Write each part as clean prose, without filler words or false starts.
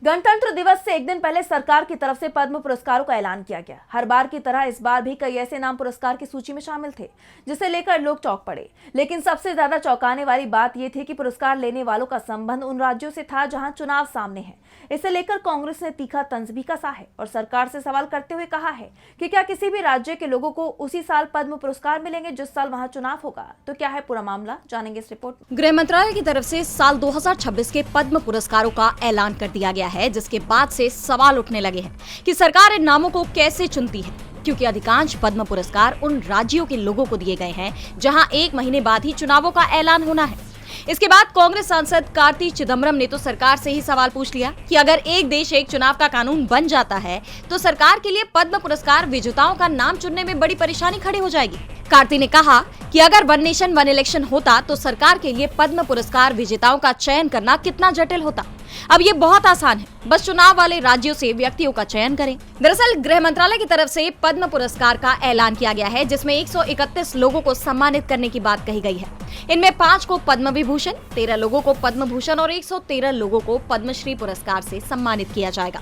गणतंत्र दिवस से एक दिन पहले सरकार की तरफ से पद्म पुरस्कारों का ऐलान किया गया। हर बार की तरह इस बार भी कई ऐसे नाम पुरस्कार की सूची में शामिल थे जिसे लेकर लोग चौंक पड़े। लेकिन सबसे ज्यादा चौंकाने वाली बात यह थी कि पुरस्कार लेने वालों का संबंध उन राज्यों से था जहां चुनाव सामने है। इसे लेकर कांग्रेस ने तीखा तंज भी कसा है और सरकार से सवाल करते हुए कहा है कि क्या किसी भी राज्य के लोगों को उसी साल पद्म पुरस्कार मिलेंगे जिस साल वहां चुनाव होगा। तो क्या है पूरा मामला, जानेंगे इस रिपोर्ट में। गृह मंत्रालय की तरफ से साल 2026 के पद्म पुरस्कारों का ऐलान कर दिया गया है, जिसके बाद से सवाल उठने लगे हैं कि सरकार इन नामों को कैसे चुनती है, क्योंकि अधिकांश पद्म पुरस्कार उन राज्यों के लोगों को दिए गए हैं जहां 1 महीने बाद ही चुनावों का ऐलान होना है। इसके बाद कांग्रेस सांसद कार्ति चिदम्बरम ने तो सरकार से ही सवाल पूछ लिया कि अगर एक देश एक चुनाव का कानून बन जाता है तो सरकार के लिए पद्म पुरस्कार विजेताओं का नाम चुनने में बड़ी परेशानी खड़ी हो जाएगी। कार्ति ने कहा कि अगर वन नेशन वन इलेक्शन होता तो सरकार के लिए पद्म पुरस्कार विजेताओं का चयन करना कितना जटिल होता। अब ये बहुत आसान है, बस चुनाव वाले राज्यों से व्यक्तियों का चयन करें। दरअसल गृह मंत्रालय की तरफ से पद्म पुरस्कार का ऐलान किया गया है, जिसमें 131 लोगों को सम्मानित करने की बात कही गई है। इनमें 5 को पद्म विभूषण, 13 लोगों को पद्म भूषण और 113 लोगों को पद्मश्री पुरस्कार से सम्मानित किया जाएगा।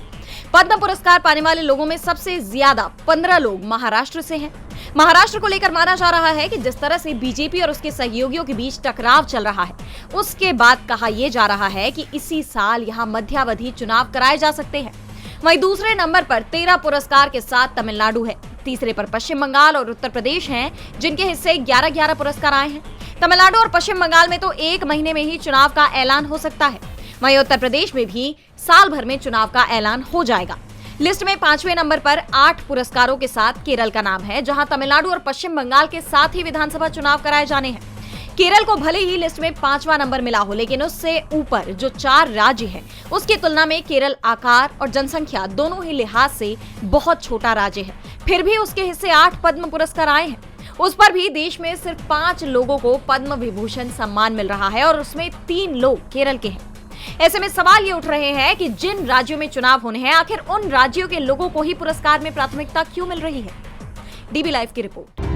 पद्म पुरस्कार पाने वाले लोगों में सबसे ज्यादा 15 लोग महाराष्ट्र से हैं। महाराष्ट्र को लेकर माना जा रहा है कि जिस तरह से बीजेपी और उसके सहयोगियों के बीच टकराव चल रहा है, उसके बाद कहा यह जा रहा है कि इसी साल यहां मध्यावधि चुनाव कराए जा सकते हैं। वहीं दूसरे नंबर पर 13 पुरस्कार के साथ तमिलनाडु है। तीसरे पर पश्चिम बंगाल और उत्तर प्रदेश हैं, जिनके हिस्से 11-11 पुरस्कार आए हैं। तमिलनाडु और पश्चिम बंगाल में तो 1 महीने में ही चुनाव का ऐलान हो सकता है। वहीं उत्तर प्रदेश में भी साल भर में चुनाव का ऐलान हो जाएगा। लिस्ट में 5वें नंबर पर 8 पुरस्कारों के साथ केरल का नाम है, जहां तमिलनाडु और पश्चिम बंगाल के साथ ही विधानसभा चुनाव कराए जाने हैं। केरल को भले ही लिस्ट में 5वां नंबर मिला हो, लेकिन उससे ऊपर जो 4 राज्य हैं, उसकी तुलना में केरल आकार और जनसंख्या दोनों ही लिहाज से बहुत छोटा राज्य है। फिर भी उसके हिस्से 8 पद्म पुरस्कार आए हैं। उस पर भी देश में सिर्फ 5 लोगों को पद्म विभूषण सम्मान मिल रहा है और उसमें 3 लोग केरल के हैं। ऐसे में सवाल ये उठ रहे हैं कि जिन राज्यों में चुनाव होने हैं, आखिर उन राज्यों के लोगों को ही पुरस्कार में प्राथमिकता क्यों मिल रही है। डीबी लाइव की रिपोर्ट।